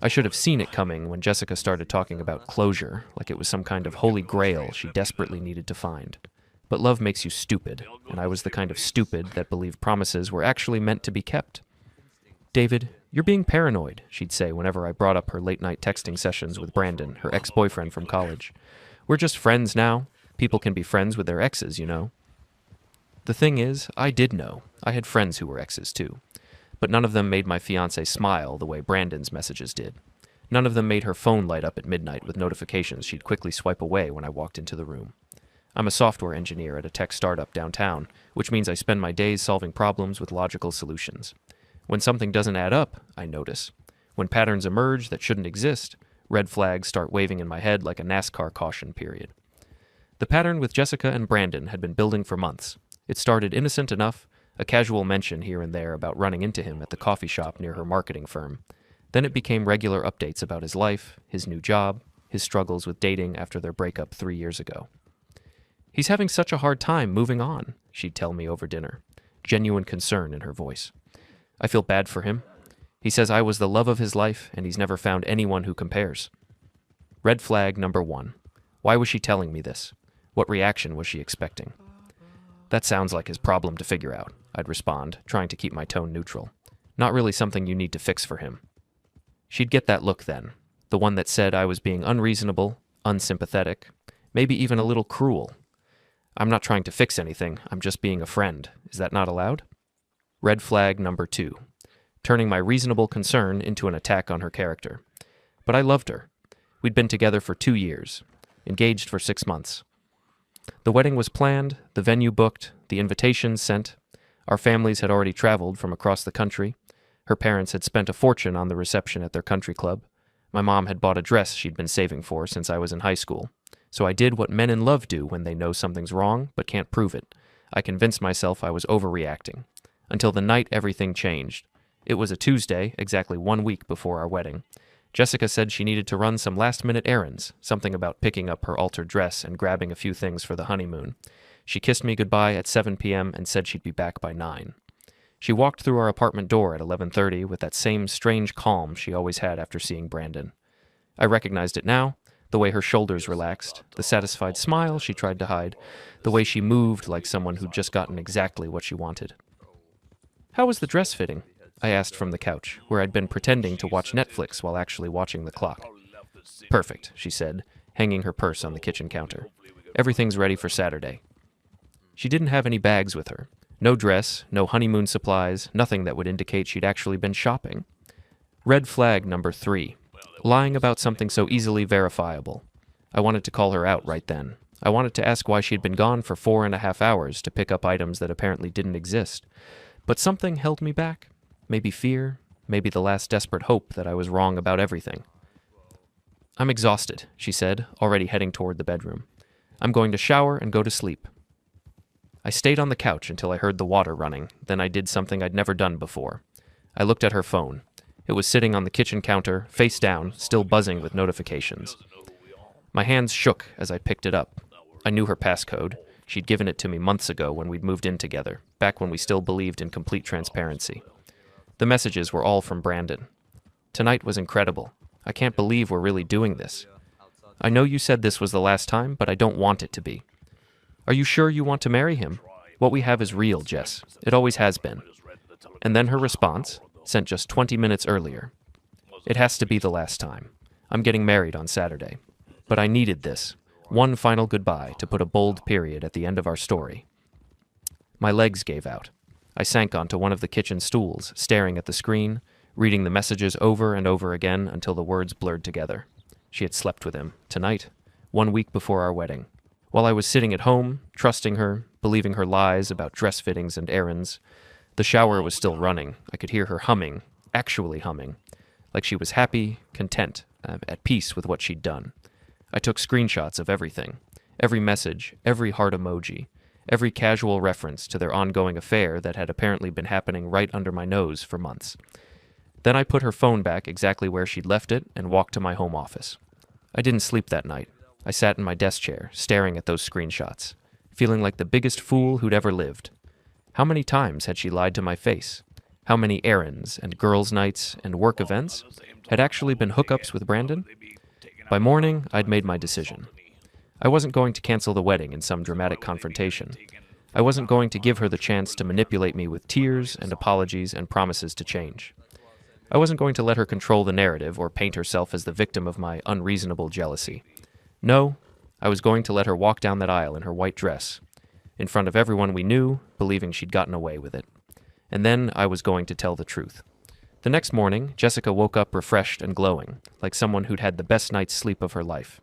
I should have seen it coming when Jessica started talking about closure, like it was some kind of holy grail she desperately needed to find. But love makes you stupid, and I was the kind of stupid that believed promises were actually meant to be kept. David, you're being paranoid, she'd say whenever I brought up her late-night texting sessions with Brandon, her ex-boyfriend from college. We're just friends now. People can be friends with their exes, you know. The thing is, I did know. I had friends who were exes too. But none of them made my fiancé smile the way Brandon's messages did. None of them made her phone light up at midnight with notifications she'd quickly swipe away when I walked into the room. I'm a software engineer at a tech startup downtown, which means I spend my days solving problems with logical solutions. When something doesn't add up, I notice. When patterns emerge that shouldn't exist, red flags start waving in my head like a NASCAR caution period. The pattern with Jessica and Brandon had been building for months. It started innocent enough, a casual mention here and there about running into him at the coffee shop near her marketing firm. Then it became regular updates about his life, his new job, his struggles with dating after their breakup 3 years ago. He's having such a hard time moving on, she'd tell me over dinner, genuine concern in her voice. I feel bad for him. He says I was the love of his life, and he's never found anyone who compares. Red flag number 1. Why was she telling me this? What reaction was she expecting? That sounds like his problem to figure out, I'd respond, trying to keep my tone neutral. Not really something you need to fix for him. She'd get that look then, the one that said I was being unreasonable, unsympathetic, maybe even a little cruel. I'm not trying to fix anything, I'm just being a friend. Is that not allowed? Red flag number 2. Turning my reasonable concern into an attack on her character. But I loved her. We'd been together for 2 years, engaged for 6 months. The wedding was planned, the venue booked, the invitations sent. Our families had already traveled from across the country. Her parents had spent a fortune on the reception at their country club. My mom had bought a dress she'd been saving for since I was in high school. So I did what men in love do when they know something's wrong but can't prove it. I convinced myself I was overreacting. Until the night everything changed. It was a Tuesday, exactly 1 week before our wedding. Jessica said she needed to run some last-minute errands, something about picking up her altered dress and grabbing a few things for the honeymoon. She kissed me goodbye at 7 p.m. and said she'd be back by 9. She walked through our apartment door at 11:30 with that same strange calm she always had after seeing Brandon. I recognized it now, the way her shoulders relaxed, the satisfied smile she tried to hide, the way she moved like someone who'd just gotten exactly what she wanted. "How was the dress fitting?" I asked from the couch, where I'd been pretending to watch Netflix while actually watching the clock. "Perfect," she said, hanging her purse on the kitchen counter. "Everything's ready for Saturday." She didn't have any bags with her. No dress, no honeymoon supplies, nothing that would indicate she'd actually been shopping. Red flag number 3. Lying about something so easily verifiable. I wanted to call her out right then. I wanted to ask why she'd been gone for 4.5 hours to pick up items that apparently didn't exist. But something held me back. Maybe fear, maybe the last desperate hope that I was wrong about everything. "I'm exhausted," she said, already heading toward the bedroom. "I'm going to shower and go to sleep." I stayed on the couch until I heard the water running, then I did something I'd never done before. I looked at her phone. It was sitting on the kitchen counter, face down, still buzzing with notifications. My hands shook as I picked it up. I knew her passcode. She'd given it to me months ago when we'd moved in together, back when we still believed in complete transparency. The messages were all from Brandon. "Tonight was incredible. I can't believe we're really doing this. I know you said this was the last time, but I don't want it to be. Are you sure you want to marry him? What we have is real, Jess. It always has been." And then her response, sent just 20 minutes earlier. "It has to be the last time. I'm getting married on Saturday. But I needed this. One final goodbye to put a bold period at the end of our story." My legs gave out. I sank onto one of the kitchen stools, staring at the screen, reading the messages over and over again until the words blurred together. She had slept with him, tonight, 1 week before our wedding. While I was sitting at home, trusting her, believing her lies about dress fittings and errands, the shower was still running. I could hear her humming, actually humming, like she was happy, content, at peace with what she'd done. I took screenshots of everything, every message, every heart emoji, every casual reference to their ongoing affair that had apparently been happening right under my nose for months. Then I put her phone back exactly where she'd left it and walked to my home office. I didn't sleep that night. I sat in my desk chair, staring at those screenshots, feeling like the biggest fool who'd ever lived. How many times had she lied to my face? how many errands and girls' nights and work events had actually been hookups with Brandon? By morning, I'd made my decision. I wasn't going to cancel the wedding in some dramatic confrontation. I wasn't going to give her the chance to manipulate me with tears and apologies and promises to change. I wasn't going to let her control the narrative or paint herself as the victim of my unreasonable jealousy. No, I was going to let her walk down that aisle in her white dress, in front of everyone we knew, believing she'd gotten away with it. And then I was going to tell the truth. The next morning, Jessica woke up refreshed and glowing, like someone who'd had the best night's sleep of her life.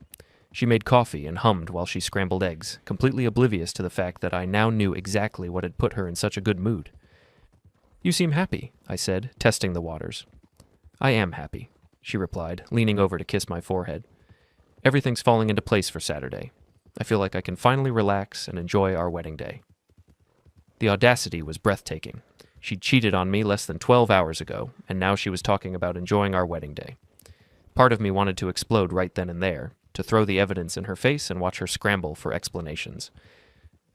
She made coffee and hummed while she scrambled eggs, completely oblivious to the fact that I now knew exactly what had put her in such a good mood. "You seem happy," I said, testing the waters. "I am happy," she replied, leaning over to kiss my forehead. "Everything's falling into place for Saturday. I feel like I can finally relax and enjoy our wedding day." The audacity was breathtaking. She'd cheated on me less than 12 hours ago, and now she was talking about enjoying our wedding day. Part of me wanted to explode right then and there, to throw the evidence in her face and watch her scramble for explanations.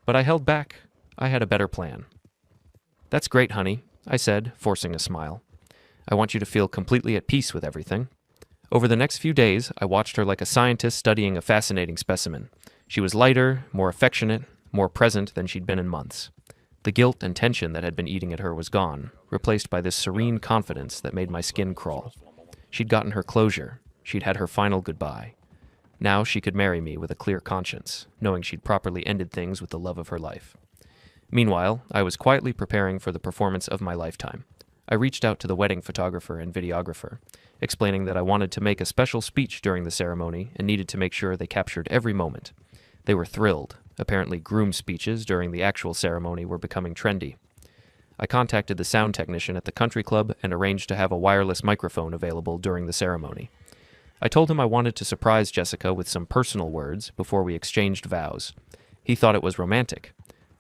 But I held back. I had a better plan. "That's great, honey," I said, forcing a smile. "I want you to feel completely at peace with everything." Over the next few days, I watched her like a scientist studying a fascinating specimen. She was lighter, more affectionate, more present than she'd been in months. The guilt and tension that had been eating at her was gone, replaced by this serene confidence that made my skin crawl. She'd gotten her closure. She'd had her final goodbye. Now she could marry me with a clear conscience, knowing she'd properly ended things with the love of her life. Meanwhile, I was quietly preparing for the performance of my lifetime. I reached out to the wedding photographer and videographer, explaining that I wanted to make a special speech during the ceremony and needed to make sure they captured every moment. They were thrilled. Apparently, groom speeches during the actual ceremony were becoming trendy. I contacted the sound technician at the country club and arranged to have a wireless microphone available during the ceremony. I told him I wanted to surprise Jessica with some personal words before we exchanged vows. He thought it was romantic.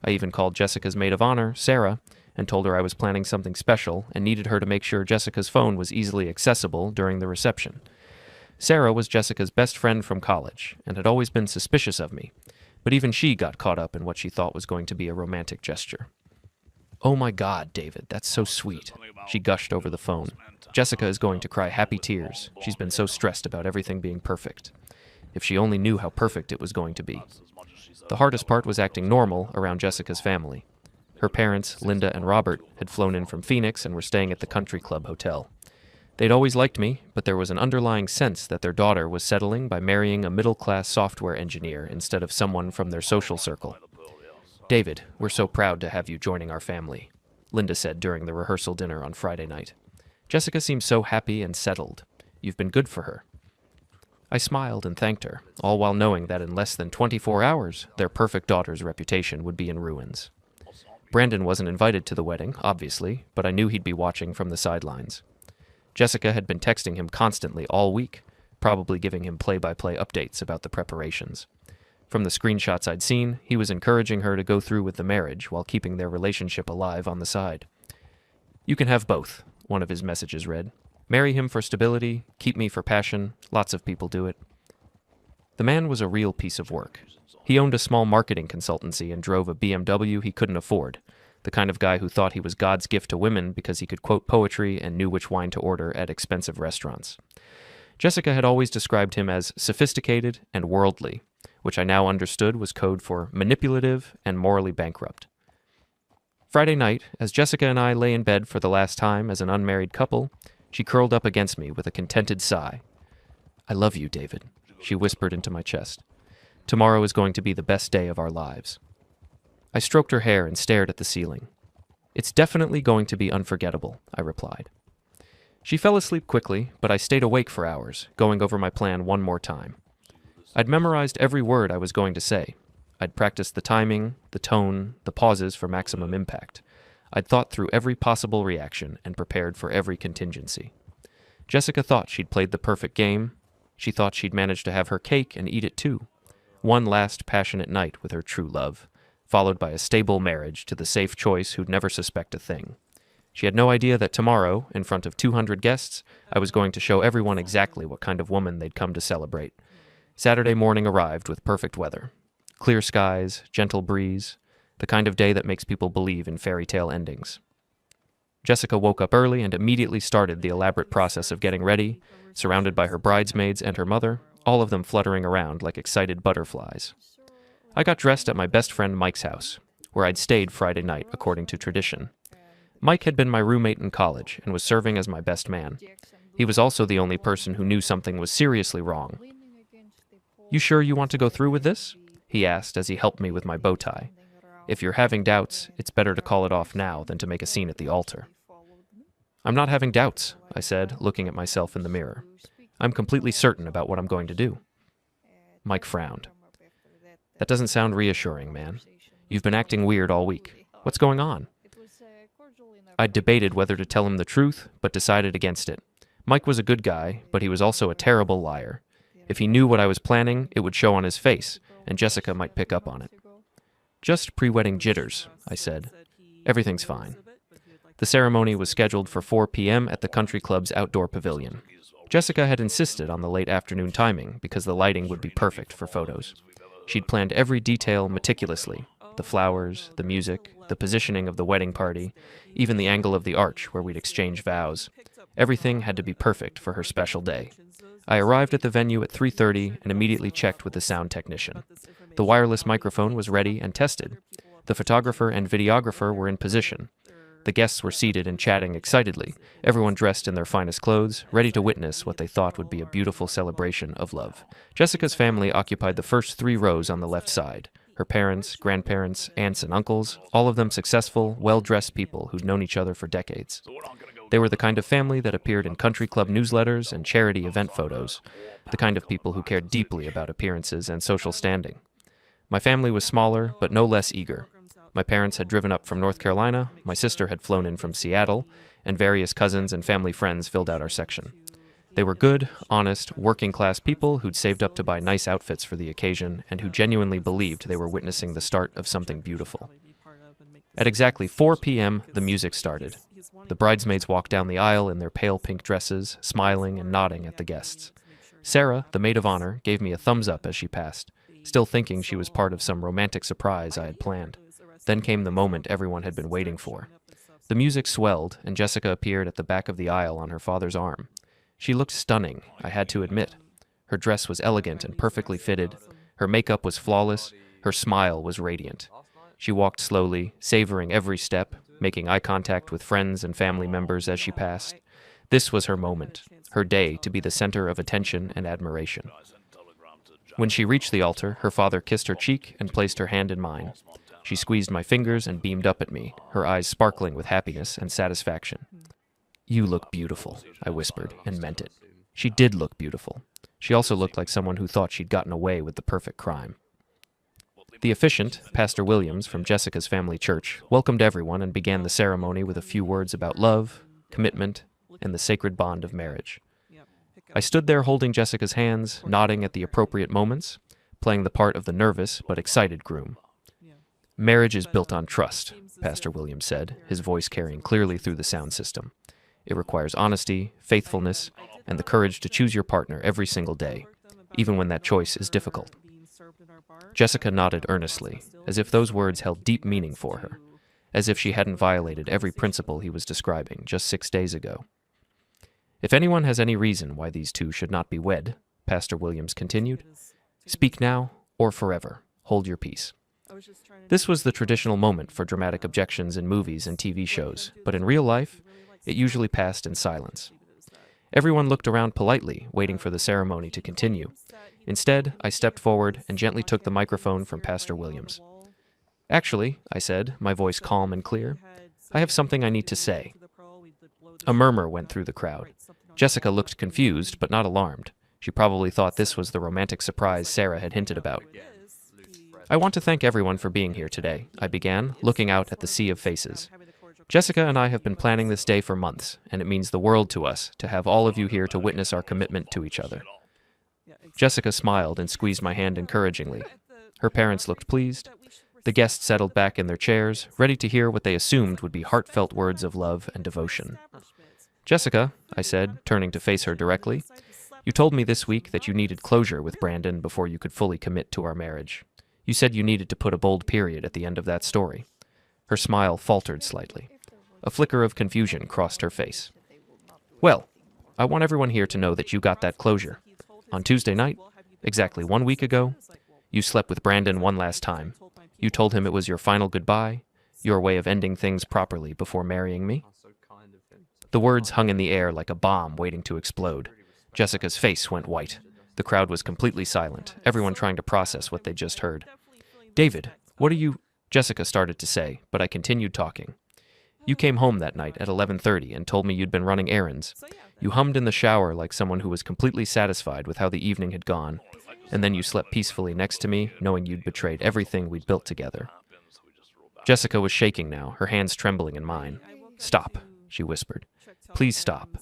I even called Jessica's maid of honor, Sarah, and told her I was planning something special and needed her to make sure Jessica's phone was easily accessible during the reception. Sarah was Jessica's best friend from college and had always been suspicious of me, but even she got caught up in what she thought was going to be a romantic gesture. "Oh my God, David, that's so sweet," she gushed over the phone. "Jessica is going to cry happy tears. She's been so stressed about everything being perfect. If she only knew how perfect it was going to be." The hardest part was acting normal around Jessica's family. Her parents, Linda and Robert, had flown in from Phoenix and were staying at the country club hotel. They'd always liked me, but there was an underlying sense that their daughter was settling by marrying a middle-class software engineer instead of someone from their social circle. "David, we're so proud to have you joining our family," Linda said during the rehearsal dinner on Friday night. "Jessica seems so happy and settled. You've been good for her." I smiled and thanked her, all while knowing that in less than 24 hours, their perfect daughter's reputation would be in ruins. Brandon wasn't invited to the wedding, obviously, but I knew he'd be watching from the sidelines. Jessica had been texting him constantly all week, probably giving him play-by-play updates about the preparations. From the screenshots I'd seen, he was encouraging her to go through with the marriage while keeping their relationship alive on the side. "You can have both," one of his messages read. "Marry him for stability, keep me for passion. Lots of people do it." The man was a real piece of work. He owned a small marketing consultancy and drove a BMW he couldn't afford, the kind of guy who thought he was God's gift to women because he could quote poetry and knew which wine to order at expensive restaurants. Jessica had always described him as sophisticated and worldly, which I now understood was code for manipulative and morally bankrupt. Friday night, as Jessica and I lay in bed for the last time as an unmarried couple, she curled up against me with a contented sigh. "I love you, David," she whispered into my chest. "Tomorrow is going to be the best day of our lives." I stroked her hair and stared at the ceiling. "It's definitely going to be unforgettable," I replied. She fell asleep quickly, but I stayed awake for hours, going over my plan one more time. I'd memorized every word I was going to say. I'd practiced the timing, the tone, the pauses for maximum impact. I'd thought through every possible reaction and prepared for every contingency. Jessica thought she'd played the perfect game. She thought she'd managed to have her cake and eat it too. One last passionate night with her true love, followed by a stable marriage to the safe choice who'd never suspect a thing. She had no idea that tomorrow, in front of 200 guests, I was going to show everyone exactly what kind of woman they'd come to celebrate. Saturday morning arrived with perfect weather. Clear skies, gentle breeze, the kind of day that makes people believe in fairy tale endings. Jessica woke up early and immediately started the elaborate process of getting ready, surrounded by her bridesmaids and her mother, all of them fluttering around like excited butterflies. I got dressed at my best friend Mike's house, where I'd stayed Friday night according to tradition. Mike had been my roommate in college and was serving as my best man. He was also the only person who knew something was seriously wrong. "You sure you want to go through with this?" he asked as he helped me with my bow tie. "If you're having doubts, it's better to call it off now than to make a scene at the altar." "I'm not having doubts," I said, looking at myself in the mirror. "I'm completely certain about what I'm going to do." Mike frowned. "That doesn't sound reassuring, man. You've been acting weird all week. What's going on?" I debated whether to tell him the truth, but decided against it. Mike was a good guy, but he was also a terrible liar. If he knew what I was planning, it would show on his face, and Jessica might pick up on it. "Just pre-wedding jitters," I said. "Everything's fine." The ceremony was scheduled for 4 p.m. at the country club's outdoor pavilion. Jessica had insisted on the late afternoon timing because the lighting would be perfect for photos. She'd planned every detail meticulously: the flowers, the music, the positioning of the wedding party, even the angle of the arch where we'd exchange vows. Everything had to be perfect for her special day. I arrived at the venue at 3:30 and immediately checked with the sound technician. The wireless microphone was ready and tested. The photographer and videographer were in position. The guests were seated and chatting excitedly, everyone dressed in their finest clothes, ready to witness what they thought would be a beautiful celebration of love. Jessica's family occupied the first 3 rows on the left side. Her parents, grandparents, aunts, and uncles, all of them successful, well-dressed people who'd known each other for decades. They were the kind of family that appeared in country club newsletters and charity event photos, the kind of people who cared deeply about appearances and social standing. My family was smaller, but no less eager. My parents had driven up from North Carolina, my sister had flown in from Seattle, and various cousins and family friends filled out our section. They were good, honest, working-class people who'd saved up to buy nice outfits for the occasion and who genuinely believed they were witnessing the start of something beautiful. At exactly 4 p.m., the music started. The bridesmaids walked down the aisle in their pale pink dresses, smiling and nodding at the guests. Sarah, the maid of honor, gave me a thumbs up as she passed, still thinking she was part of some romantic surprise I had planned. Then came the moment everyone had been waiting for. The music swelled, and Jessica appeared at the back of the aisle on her father's arm. She looked stunning, I had to admit. Her dress was elegant and perfectly fitted. Her makeup was flawless. Her smile was radiant. She walked slowly, savoring every step, making eye contact with friends and family members as she passed. This was her moment, her day to be the center of attention and admiration. When she reached the altar, her father kissed her cheek and placed her hand in mine. She squeezed my fingers and beamed up at me, her eyes sparkling with happiness and satisfaction. "You look beautiful," I whispered, and meant it. She did look beautiful. She also looked like someone who thought she'd gotten away with the perfect crime. The officiant, Pastor Williams from Jessica's family church, welcomed everyone and began the ceremony with a few words about love, commitment, and the sacred bond of marriage. I stood there holding Jessica's hands, nodding at the appropriate moments, playing the part of the nervous but excited groom. "Marriage is built on trust," Pastor Williams said, his voice carrying clearly through the sound system. "It requires honesty, faithfulness, and the courage to choose your partner every single day, even when that choice is difficult." Jessica nodded earnestly, as if those words held deep meaning for her, as if she hadn't violated every principle he was describing just 6 days ago. "If anyone has any reason why these two should not be wed," Pastor Williams continued, "speak now or forever. Hold your peace." This was the traditional moment for dramatic objections in movies and TV shows, but in real life, it usually passed in silence. Everyone looked around politely, waiting for the ceremony to continue. Instead, I stepped forward and gently took the microphone from Pastor Williams. "Actually," I said, my voice calm and clear, "I have something I need to say." A murmur went through the crowd. Jessica looked confused, but not alarmed. She probably thought this was the romantic surprise Sarah had hinted about. "I want to thank everyone for being here today," I began, looking out at the sea of faces. "Jessica and I have been planning this day for months, and it means the world to us to have all of you here to witness our commitment to each other." Jessica smiled and squeezed my hand encouragingly. Her parents looked pleased. The guests settled back in their chairs, ready to hear what they assumed would be heartfelt words of love and devotion. "Jessica," I said, turning to face her directly, "you told me this week that you needed closure with Brandon before you could fully commit to our marriage. You said you needed to put a bold period at the end of that story." Her smile faltered slightly. A flicker of confusion crossed her face. Well, I want everyone here to know that you got that closure. On Tuesday night, exactly 1 week ago, you slept with Brandon one last time. You told him it was your final goodbye, your way of ending things properly before marrying me. The words hung in the air like a bomb waiting to explode. Jessica's face went white. The crowd was completely silent, everyone trying to process what they just heard. David, what are you... Jessica started to say, but I continued talking. You came home that night at 11:30 and told me you'd been running errands. You hummed in the shower like someone who was completely satisfied with how the evening had gone, and then you slept peacefully next to me, knowing you'd betrayed everything we'd built together. Jessica was shaking now, her hands trembling in mine. Stop, she whispered. Please stop.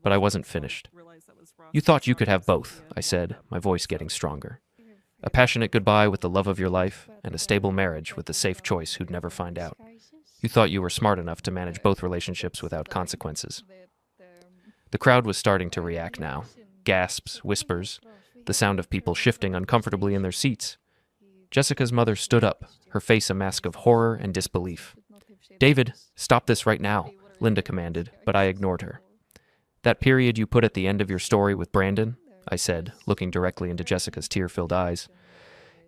But I wasn't finished. You thought you could have both, I said, my voice getting stronger. A passionate goodbye with the love of your life, and a stable marriage with the safe choice who'd never find out. You thought you were smart enough to manage both relationships without consequences. The crowd was starting to react now. Gasps, whispers, the sound of people shifting uncomfortably in their seats. Jessica's mother stood up, her face a mask of horror and disbelief. David, stop this right now, Linda commanded, but I ignored her. That period you put at the end of your story with Brandon, I said, looking directly into Jessica's tear-filled eyes.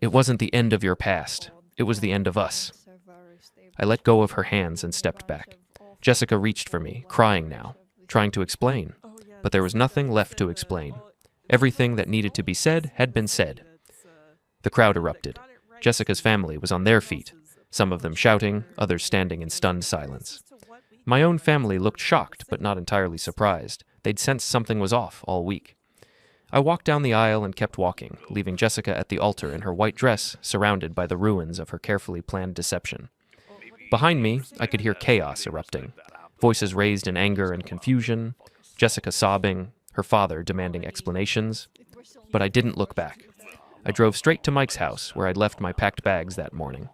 It wasn't the end of your past. It was the end of us. I let go of her hands and stepped back. Jessica reached for me, crying now, trying to explain. But there was nothing left to explain. Everything that needed to be said had been said. The crowd erupted. Jessica's family was on their feet, some of them shouting, others standing in stunned silence. My own family looked shocked, but not entirely surprised. They'd sensed something was off all week. I walked down the aisle and kept walking, leaving Jessica at the altar in her white dress, surrounded by the ruins of her carefully planned deception. Behind me, I could hear chaos erupting. Voices raised in anger and confusion, Jessica sobbing, her father demanding explanations. But I didn't look back. I drove straight to Mike's house, where I'd left my packed bags that morning.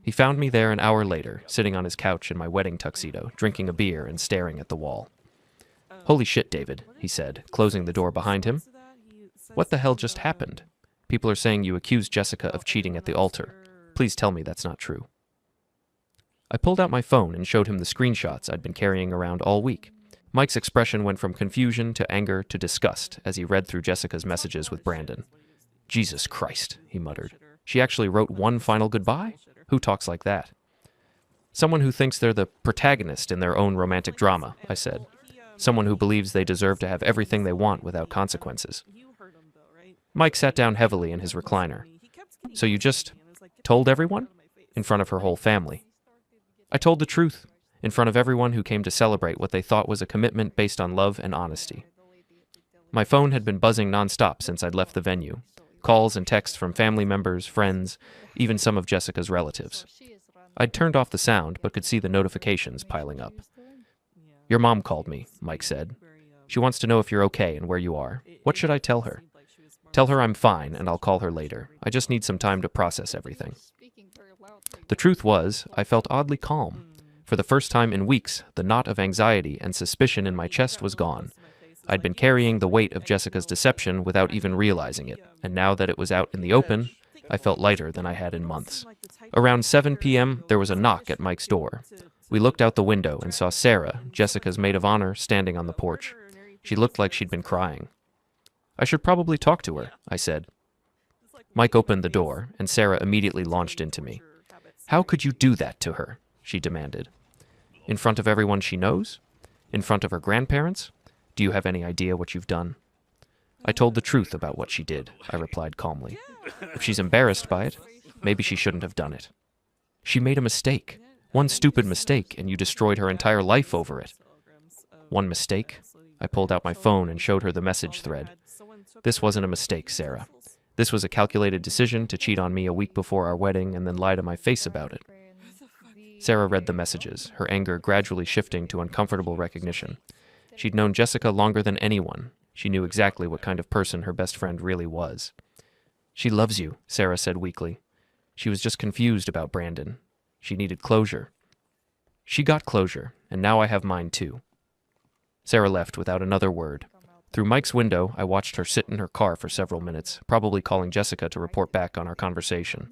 He found me there an hour later, sitting on his couch in my wedding tuxedo, drinking a beer and staring at the wall. Holy shit, David, he said, closing the door behind him. What the hell just happened? People are saying you accused Jessica of cheating at the altar. Please tell me that's not true. I pulled out my phone and showed him the screenshots I'd been carrying around all week. Mike's expression went from confusion to anger to disgust as he read through Jessica's messages with Brandon. Jesus Christ, he muttered. She actually wrote one final goodbye? Who talks like that? Someone who thinks they're the protagonist in their own romantic drama, I said. Someone who believes they deserve to have everything they want without consequences. Mike sat down heavily in his recliner. So you just told everyone? In front of her whole family. I told the truth, in front of everyone who came to celebrate what they thought was a commitment based on love and honesty. My phone had been buzzing nonstop since I'd left the venue. Calls and texts from family members, friends, even some of Jessica's relatives. I'd turned off the sound, but could see the notifications piling up. Your mom called me, Mike said. She wants to know if you're okay and where you are. What should I tell her? Tell her I'm fine, and I'll call her later. I just need some time to process everything. The truth was, I felt oddly calm. For the first time in weeks, the knot of anxiety and suspicion in my chest was gone. I'd been carrying the weight of Jessica's deception without even realizing it, and now that it was out in the open, I felt lighter than I had in months. Around 7 p.m., there was a knock at Mike's door. We looked out the window and saw Sarah, Jessica's maid of honor, standing on the porch. She looked like she'd been crying. I should probably talk to her, I said. Mike opened the door, and Sarah immediately launched into me. How could you do that to her? She demanded. In front of everyone she knows? In front of her grandparents? Do you have any idea what you've done? I told the truth about what she did, I replied calmly. If she's embarrassed by it, maybe she shouldn't have done it. She made a mistake. One stupid mistake, and you destroyed her entire life over it. One mistake? I pulled out my phone and showed her the message thread. This wasn't a mistake, Sarah. This was a calculated decision to cheat on me a week before our wedding and then lie to my face about it. Sarah read the messages, her anger gradually shifting to uncomfortable recognition. She'd known Jessica longer than anyone. She knew exactly what kind of person her best friend really was. She loves you, Sarah said weakly. She was just confused about Brandon. She needed closure. She got closure, and now I have mine too. Sarah left without another word. Through Mike's window, I watched her sit in her car for several minutes, probably calling Jessica to report back on our conversation.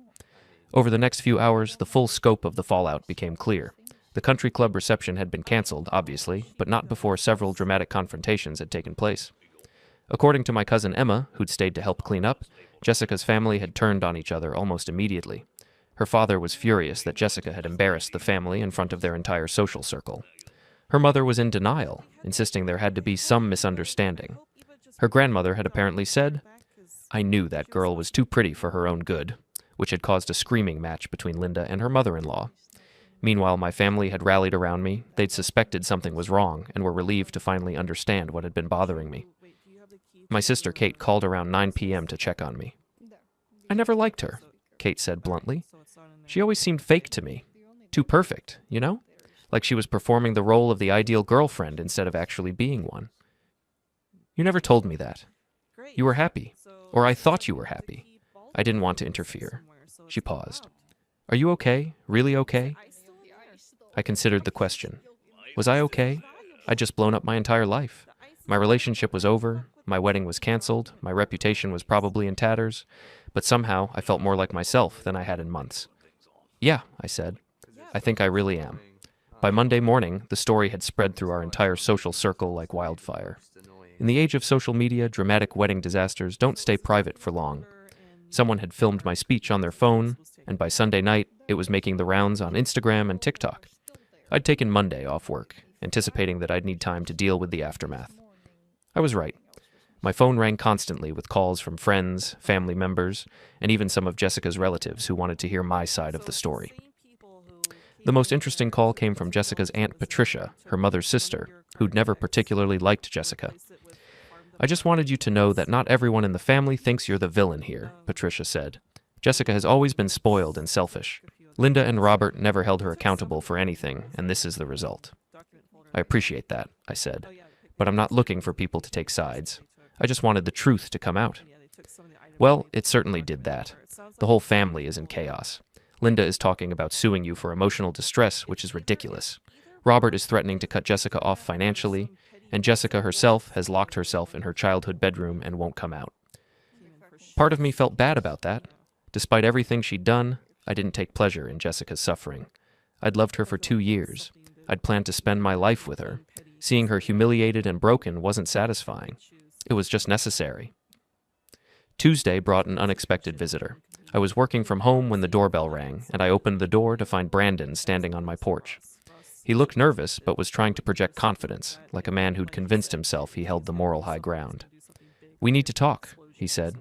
Over the next few hours, the full scope of the fallout became clear. The country club reception had been canceled, obviously, but not before several dramatic confrontations had taken place. According to my cousin Emma, who'd stayed to help clean up, Jessica's family had turned on each other almost immediately. Her father was furious that Jessica had embarrassed the family in front of their entire social circle. Her mother was in denial, insisting there had to be some misunderstanding. Her grandmother had apparently said, "I knew that girl was too pretty for her own good," which had caused a screaming match between Linda and her mother-in-law. Meanwhile, my family had rallied around me. They'd suspected something was wrong and were relieved to finally understand what had been bothering me. My sister Kate called around 9 p.m. to check on me. "I never liked her," Kate said bluntly. "She always seemed fake to me. Too perfect, you know? Like she was performing the role of the ideal girlfriend instead of actually being one." "You never told me that. You were happy. Or I thought you were happy." I didn't want to interfere. She paused. "Are you okay? Really okay?" I considered the question. Was I okay? I'd just blown up my entire life. My relationship was over, my wedding was canceled, my reputation was probably in tatters, but somehow I felt more like myself than I had in months. "Yeah," I said. "I think I really am." By Monday morning, the story had spread through our entire social circle like wildfire. In the age of social media, dramatic wedding disasters don't stay private for long. Someone had filmed my speech on their phone, and by Sunday night, it was making the rounds on Instagram and TikTok. I'd taken Monday off work, anticipating that I'd need time to deal with the aftermath. I was right. My phone rang constantly with calls from friends, family members, and even some of Jessica's relatives who wanted to hear my side of the story. The most interesting call came from Jessica's Aunt Patricia, her mother's sister, who'd never particularly liked Jessica. "I just wanted you to know that not everyone in the family thinks you're the villain here," Patricia said. "Jessica has always been spoiled and selfish. Linda and Robert never held her accountable for anything, and this is the result." "I appreciate that," I said, "but I'm not looking for people to take sides. I just wanted the truth to come out." "Well, it certainly did that. The whole family is in chaos. Linda is talking about suing you for emotional distress, which is ridiculous. Robert is threatening to cut Jessica off financially, and Jessica herself has locked herself in her childhood bedroom and won't come out." Part of me felt bad about that. Despite everything she'd done, I didn't take pleasure in Jessica's suffering. I'd loved her for 2 years. I'd planned to spend my life with her. Seeing her humiliated and broken wasn't satisfying. It was just necessary. Tuesday brought an unexpected visitor. I was working from home when the doorbell rang, and I opened the door to find Brandon standing on my porch. He looked nervous, but was trying to project confidence, like a man who'd convinced himself he held the moral high ground. "We need to talk," he said.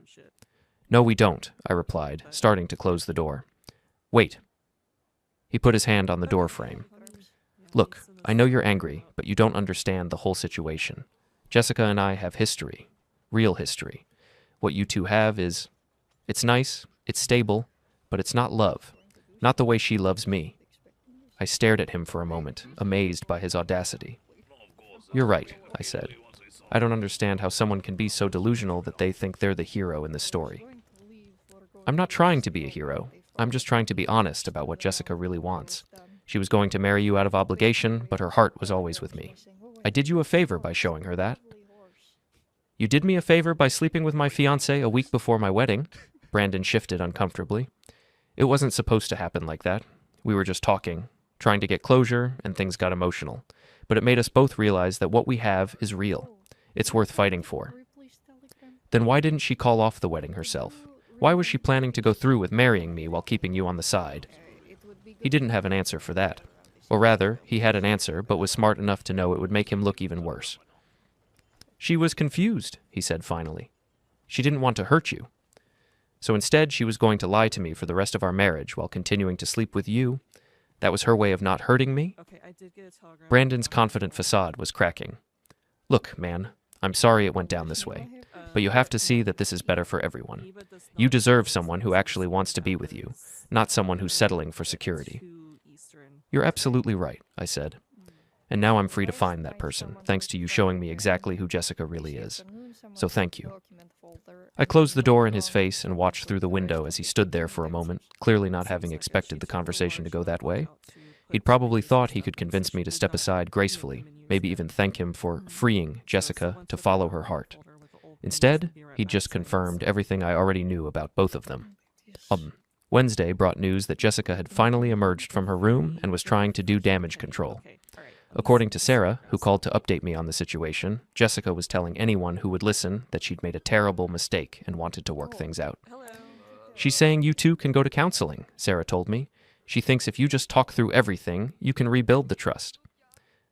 "No, we don't," I replied, starting to close the door. "Wait." He put his hand on the door frame. "Look, I know you're angry, but you don't understand the whole situation. Jessica and I have history. Real history. What you two have is... It's nice, it's stable, but it's not love. Not the way she loves me." I stared at him for a moment, amazed by his audacity. "You're right," I said. "I don't understand how someone can be so delusional that they think they're the hero in the story. I'm not trying to be a hero. I'm just trying to be honest about what Jessica really wants. She was going to marry you out of obligation, but her heart was always with me. I did you a favor by showing her that." "You did me a favor by sleeping with my fiancé a week before my wedding." Brandon shifted uncomfortably. "It wasn't supposed to happen like that. We were just talking, trying to get closure, and things got emotional. But it made us both realize that what we have is real. It's worth fighting for." "Then why didn't she call off the wedding herself? Why was she planning to go through with marrying me while keeping you on the side?" He didn't have an answer for that. Or rather, he had an answer, but was smart enough to know it would make him look even worse. "She was confused," he said finally. "She didn't want to hurt you. So instead, she was going to lie to me for the rest of our marriage while continuing to sleep with you. That was her way of not hurting me?" Brandon's confident facade was cracking. "Look, man, I'm sorry it went down this way, but you have to see that this is better for everyone. You deserve someone who actually wants to be with you, not someone who's settling for security." "You're absolutely right," I said. "And now I'm free to find that person, thanks to you showing me exactly who Jessica really is. So thank you." I closed the door in his face and watched through the window as he stood there for a moment, clearly not having expected the conversation to go that way. He'd probably thought he could convince me to step aside gracefully, maybe even thank him for freeing Jessica to follow her heart. Instead, he'd just confirmed everything I already knew about both of them. Wednesday brought news that Jessica had finally emerged from her room and was trying to do damage control. According to Sarah, who called to update me on the situation, Jessica was telling anyone who would listen that she'd made a terrible mistake and wanted to work things out. She's saying you two can go to counseling, Sarah told me. She thinks if you just talk through everything, you can rebuild the trust.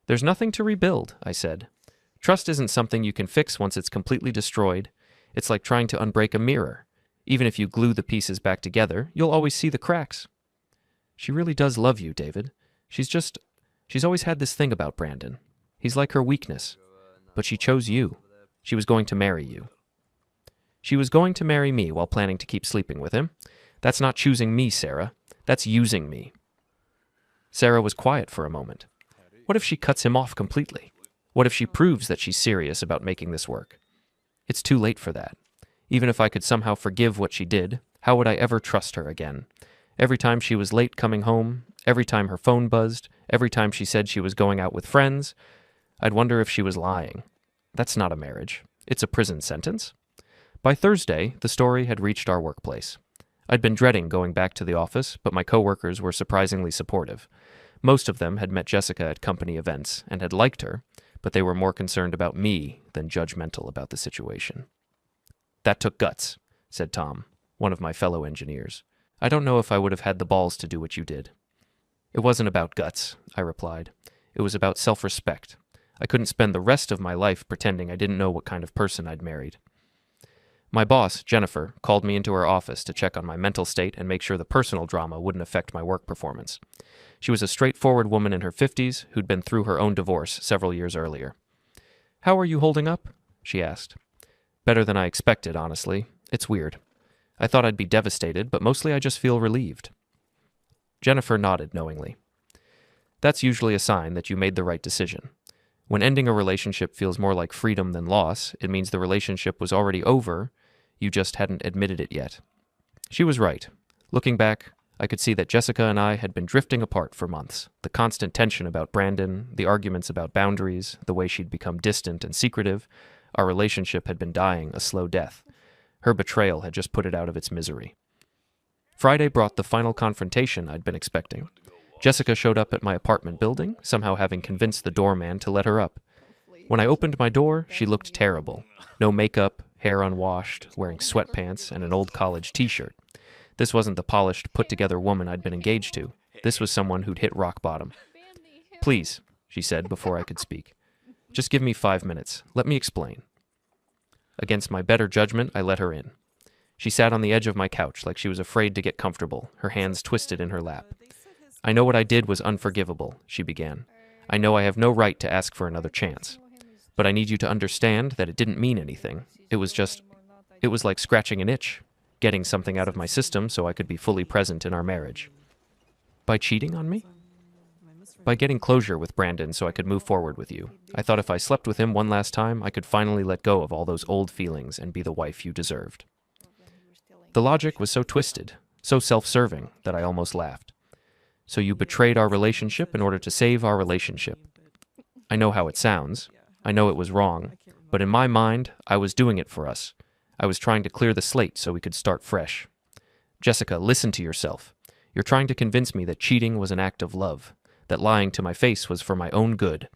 There's nothing to rebuild, I said. Trust isn't something you can fix once it's completely destroyed. It's like trying to unbreak a mirror. Even if you glue the pieces back together, you'll always see the cracks. She really does love you, David. She's always had this thing about Brandon. He's like her weakness. But she chose you. She was going to marry you. She was going to marry me while planning to keep sleeping with him. That's not choosing me, Sarah. That's using me. Sarah was quiet for a moment. What if she cuts him off completely? What if she proves that she's serious about making this work? It's too late for that. Even if I could somehow forgive what she did, how would I ever trust her again? Every time she was late coming home, every time her phone buzzed, every time she said she was going out with friends, I'd wonder if she was lying. That's not a marriage. It's a prison sentence. By Thursday, the story had reached our workplace. I'd been dreading going back to the office, but my coworkers were surprisingly supportive. Most of them had met Jessica at company events and had liked her, but they were more concerned about me than judgmental about the situation. That took guts, said Tom, one of my fellow engineers. I don't know if I would have had the balls to do what you did. It wasn't about guts, I replied. It was about self-respect. I couldn't spend the rest of my life pretending I didn't know what kind of person I'd married. My boss, Jennifer, called me into her office to check on my mental state and make sure the personal drama wouldn't affect my work performance. She was a straightforward woman in her 50s who'd been through her own divorce several years earlier. "How are you holding up?" she asked. "Better than I expected, honestly. It's weird. I thought I'd be devastated, but mostly I just feel relieved." Jennifer nodded knowingly. That's usually a sign that you made the right decision. When ending a relationship feels more like freedom than loss, it means the relationship was already over, you just hadn't admitted it yet. She was right. Looking back, I could see that Jessica and I had been drifting apart for months. The constant tension about Brandon, the arguments about boundaries, the way she'd become distant and secretive, our relationship had been dying a slow death. Her betrayal had just put it out of its misery. Friday brought the final confrontation I'd been expecting. Jessica showed up at my apartment building, somehow having convinced the doorman to let her up. When I opened my door, she looked terrible. No makeup, hair unwashed, wearing sweatpants and an old college t-shirt. This wasn't the polished, put-together woman I'd been engaged to. This was someone who'd hit rock bottom. "Please," she said before I could speak. "Just give me 5 minutes. Let me explain." Against my better judgment, I let her in. She sat on the edge of my couch like she was afraid to get comfortable, her hands twisted in her lap. "I know what I did was unforgivable," she began. "I know I have no right to ask for another chance. But I need you to understand that it didn't mean anything. It was like scratching an itch, getting something out of my system so I could be fully present in our marriage." "By cheating on me?" "By getting closure with Brandon so I could move forward with you. I thought if I slept with him one last time, I could finally let go of all those old feelings and be the wife you deserved." The logic was so twisted, so self-serving, that I almost laughed. "So you betrayed our relationship in order to save our relationship." I know how it sounds. I know it was wrong. But in my mind, I was doing it for us. I was trying to clear the slate so we could start fresh. "Jessica, listen to yourself. You're trying to convince me that cheating was an act of love, that lying to my face was for my own good.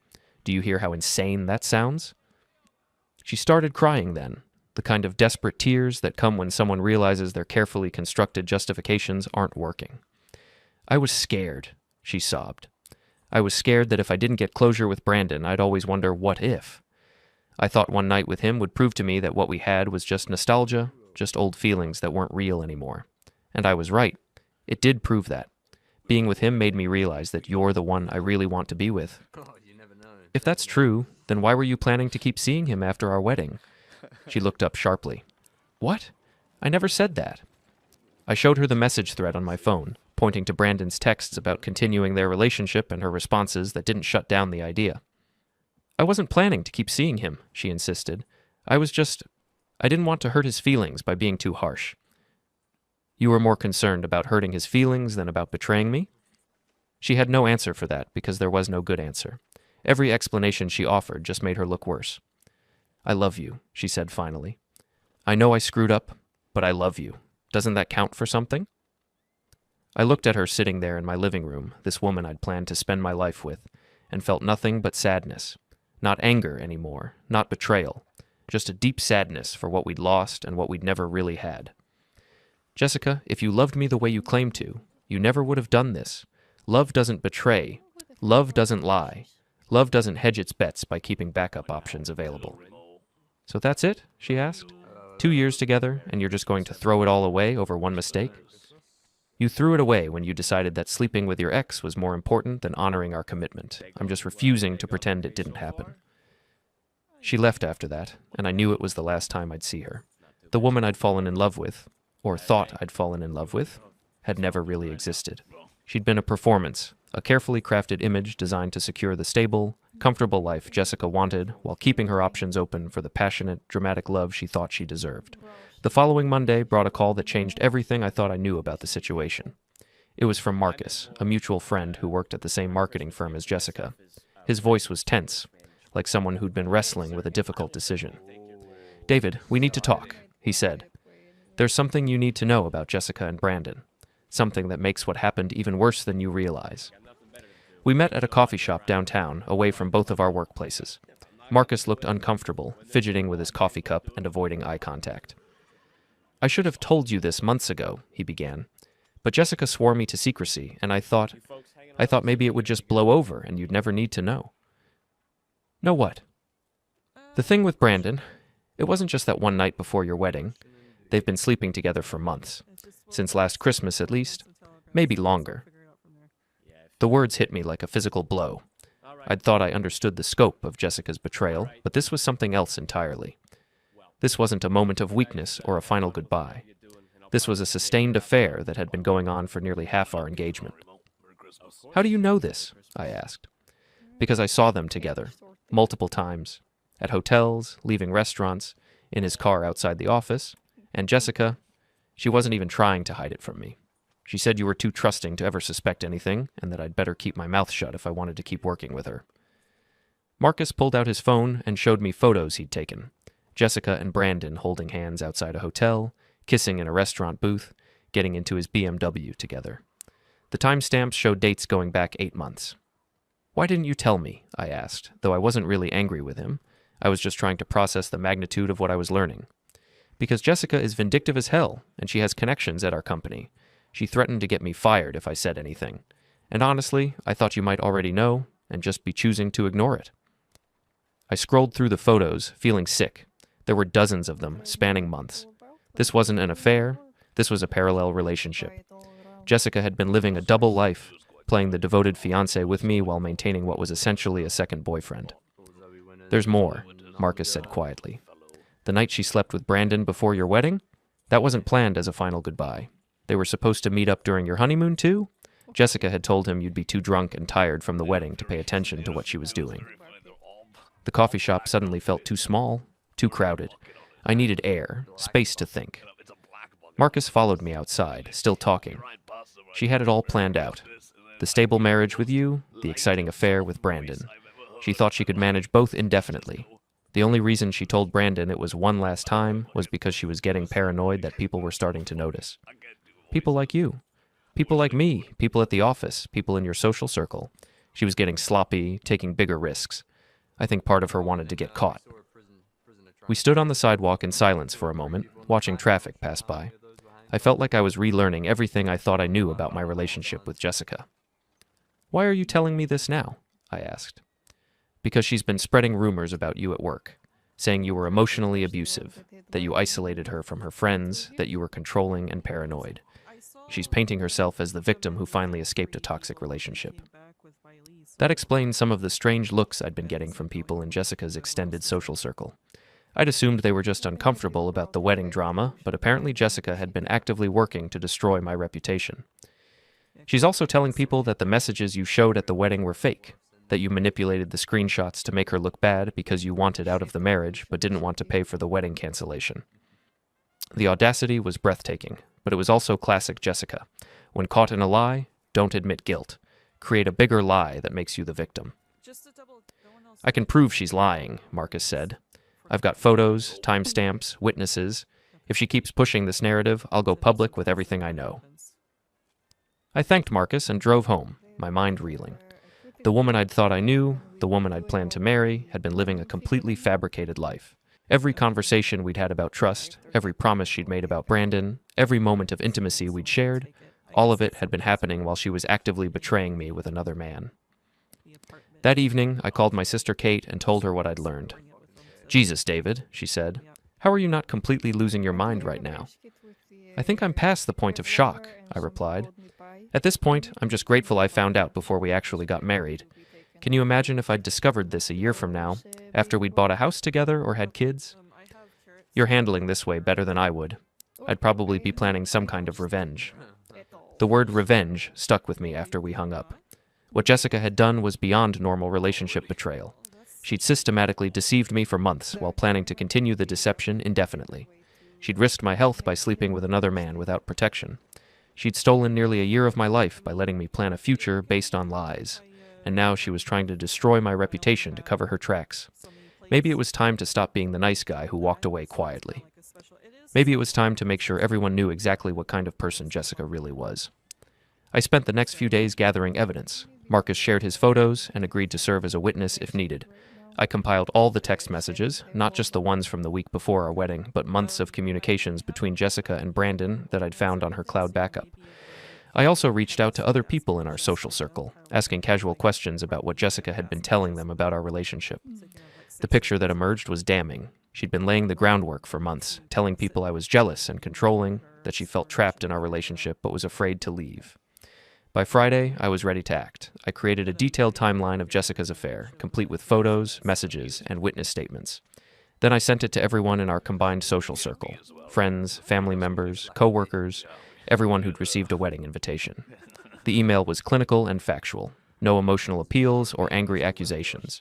Do you hear how insane that sounds?" She started crying then, the kind of desperate tears that come when someone realizes their carefully constructed justifications aren't working. "I was scared," she sobbed. "I was scared that if I didn't get closure with Brandon, I'd always wonder what if. I thought one night with him would prove to me that what we had was just nostalgia, just old feelings that weren't real anymore. And I was right. It did prove that. Being with him made me realize that you're the one I really want to be with." "If that's true, then why were you planning to keep seeing him after our wedding?" She looked up sharply. "What? I never said that." I showed her the message thread on my phone, pointing to Brandon's texts about continuing their relationship and her responses that didn't shut down the idea. "I wasn't planning to keep seeing him," she insisted. I didn't want to hurt his feelings by being too harsh." "You were more concerned about hurting his feelings than about betraying me?" She had no answer for that because there was no good answer. Every explanation she offered just made her look worse. "I love you," she said finally. "I know I screwed up, but I love you. Doesn't that count for something?" I looked at her sitting there in my living room, this woman I'd planned to spend my life with, and felt nothing but sadness. Not anger anymore, not betrayal, just a deep sadness for what we'd lost and what we'd never really had. Jessica, if you loved me the way you claim to, you never would have done this. Love doesn't betray. Love doesn't lie. Love doesn't hedge its bets by keeping backup options available. So that's it? She asked. 2 years together, and you're just going to throw it all away over one mistake? You threw it away when you decided that sleeping with your ex was more important than honoring our commitment. I'm just refusing to pretend it didn't happen. She left after that, and I knew it was the last time I'd see her. The woman I'd fallen in love with, or thought I'd fallen in love with, had never really existed. She'd been a performance, a carefully crafted image designed to secure the stable, comfortable life Jessica wanted while keeping her options open for the passionate, dramatic love she thought she deserved. The following Monday brought a call that changed everything I thought I knew about the situation. It was from Marcus, a mutual friend who worked at the same marketing firm as Jessica. His voice was tense, like someone who'd been wrestling with a difficult decision. "David, we need to talk," he said. "There's something you need to know about Jessica and Brandon. Something that makes what happened even worse than you realize." We met at a coffee shop downtown, away from both of our workplaces. Marcus looked uncomfortable, fidgeting with his coffee cup and avoiding eye contact. "I should have told you this months ago," he began. "But Jessica swore me to secrecy, and I thought maybe it would just blow over and you'd never need to know." "Know what?" "The thing with Brandon, it wasn't just that one night before your wedding. They've been sleeping together for months. Since last Christmas, at least. Maybe longer." The words hit me like a physical blow. I'd thought I understood the scope of Jessica's betrayal, but this was something else entirely. This wasn't a moment of weakness or a final goodbye. This was a sustained affair that had been going on for nearly half our engagement. "How do you know this?" I asked. "Because I saw them together, multiple times, at hotels, leaving restaurants, in his car outside the office, and Jessica, she wasn't even trying to hide it from me. She said you were too trusting to ever suspect anything, and that I'd better keep my mouth shut if I wanted to keep working with her." Marcus pulled out his phone and showed me photos he'd taken. Jessica and Brandon holding hands outside a hotel, kissing in a restaurant booth, getting into his BMW together. The timestamps showed dates going back 8 months. "Why didn't you tell me?" I asked, though I wasn't really angry with him. I was just trying to process the magnitude of what I was learning. "Because Jessica is vindictive as hell, and she has connections at our company. She threatened to get me fired if I said anything. And honestly, I thought you might already know, and just be choosing to ignore it." I scrolled through the photos, feeling sick. There were dozens of them, spanning months. This wasn't an affair. This was a parallel relationship. Jessica had been living a double life, playing the devoted fiancé with me while maintaining what was essentially a second boyfriend. "There's more," Marcus said quietly. "The night she slept with Brandon before your wedding? That wasn't planned as a final goodbye. They were supposed to meet up during your honeymoon, too? Jessica had told him you'd be too drunk and tired from the wedding to pay attention to what she was doing." The coffee shop suddenly felt too small, too crowded. I needed air, space to think. Marcus followed me outside, still talking. "She had it all planned out. The stable marriage with you, the exciting affair with Brandon. She thought she could manage both indefinitely. The only reason she told Brandon it was one last time was because she was getting paranoid that people were starting to notice. People like you. People like me. People at the office. People in your social circle. She was getting sloppy, taking bigger risks. I think part of her wanted to get caught." We stood on the sidewalk in silence for a moment, watching traffic pass by. I felt like I was relearning everything I thought I knew about my relationship with Jessica. "Why are you telling me this now?" I asked. "Because she's been spreading rumors about you at work, saying you were emotionally abusive, that you isolated her from her friends, that you were controlling and paranoid. She's painting herself as the victim who finally escaped a toxic relationship." That explained some of the strange looks I'd been getting from people in Jessica's extended social circle. I'd assumed they were just uncomfortable about the wedding drama, but apparently Jessica had been actively working to destroy my reputation. "She's also telling people that the messages you showed at the wedding were fake, that you manipulated the screenshots to make her look bad because you wanted out of the marriage but didn't want to pay for the wedding cancellation." The audacity was breathtaking, but it was also classic Jessica. When caught in a lie, don't admit guilt. Create a bigger lie that makes you the victim. "I can prove she's lying," Marcus said. "I've got photos, timestamps, witnesses. If she keeps pushing this narrative, I'll go public with everything I know." I thanked Marcus and drove home, my mind reeling. The woman I'd thought I knew, the woman I'd planned to marry, had been living a completely fabricated life. Every conversation we'd had about trust, every promise she'd made about Brandon, every moment of intimacy we'd shared, all of it had been happening while she was actively betraying me with another man. That evening, I called my sister Kate and told her what I'd learned. "Jesus, David," she said, "how are you not completely losing your mind right now?" "I think I'm past the point of shock," I replied. "At this point, I'm just grateful I found out before we actually got married. Can you imagine if I'd discovered this a year from now, after we'd bought a house together or had kids? You're handling this way better than I would. I'd probably be planning some kind of revenge." The word revenge stuck with me after we hung up. What Jessica had done was beyond normal relationship betrayal. She'd systematically deceived me for months while planning to continue the deception indefinitely. She'd risked my health by sleeping with another man without protection. She'd stolen nearly a year of my life by letting me plan a future based on lies. And now she was trying to destroy my reputation to cover her tracks. Maybe it was time to stop being the nice guy who walked away quietly. Maybe it was time to make sure everyone knew exactly what kind of person Jessica really was. I spent the next few days gathering evidence. Marcus shared his photos and agreed to serve as a witness if needed. I compiled all the text messages, not just the ones from the week before our wedding, but months of communications between Jessica and Brandon that I'd found on her cloud backup. I also reached out to other people in our social circle, asking casual questions about what Jessica had been telling them about our relationship. The picture that emerged was damning. She'd been laying the groundwork for months, telling people I was jealous and controlling, that she felt trapped in our relationship but was afraid to leave. By Friday, I was ready to act. I created a detailed timeline of Jessica's affair, complete with photos, messages, and witness statements. Then I sent it to everyone in our combined social circle: friends, family members, co-workers, everyone who'd received a wedding invitation. The email was clinical and factual. No emotional appeals or angry accusations.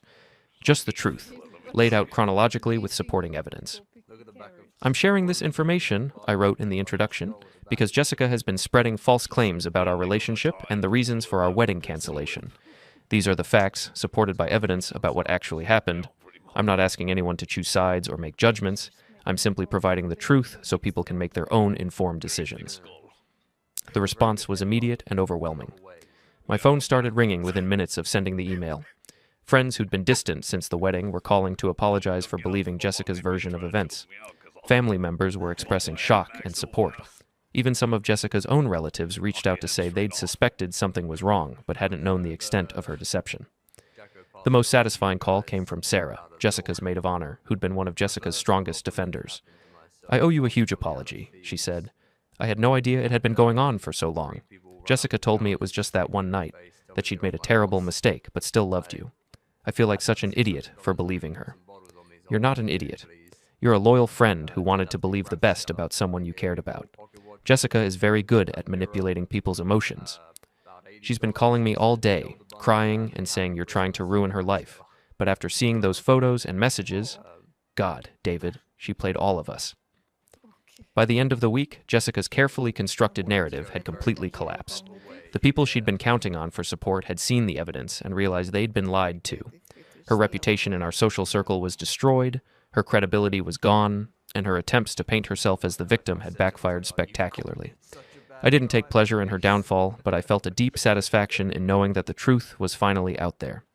Just the truth, laid out chronologically with supporting evidence. "I'm sharing this information," I wrote in the introduction, "because Jessica has been spreading false claims about our relationship and the reasons for our wedding cancellation. These are the facts, supported by evidence about what actually happened. I'm not asking anyone to choose sides or make judgments. I'm simply providing the truth so people can make their own informed decisions." The response was immediate and overwhelming. My phone started ringing within minutes of sending the email. Friends who'd been distant since the wedding were calling to apologize for believing Jessica's version of events. Family members were expressing shock and support. Even some of Jessica's own relatives reached out to say they'd suspected something was wrong, but hadn't known the extent of her deception. The most satisfying call came from Sarah, Jessica's maid of honor, who'd been one of Jessica's strongest defenders. "I owe you a huge apology," she said. "I had no idea it had been going on for so long. Jessica told me it was just that one night, that she'd made a terrible mistake, but still loved you. I feel like such an idiot for believing her." "You're not an idiot. You're a loyal friend who wanted to believe the best about someone you cared about. Jessica is very good at manipulating people's emotions. She's been calling me all day, crying and saying you're trying to ruin her life. But after seeing those photos and messages, God, David, she played all of us." By the end of the week, Jessica's carefully constructed narrative had completely collapsed. The people she'd been counting on for support had seen the evidence and realized they'd been lied to. Her reputation in our social circle was destroyed, her credibility was gone, and her attempts to paint herself as the victim had backfired spectacularly. I didn't take pleasure in her downfall, but I felt a deep satisfaction in knowing that the truth was finally out there.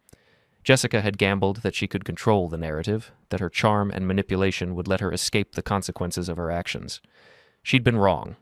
Jessica had gambled that she could control the narrative, that her charm and manipulation would let her escape the consequences of her actions. She'd been wrong,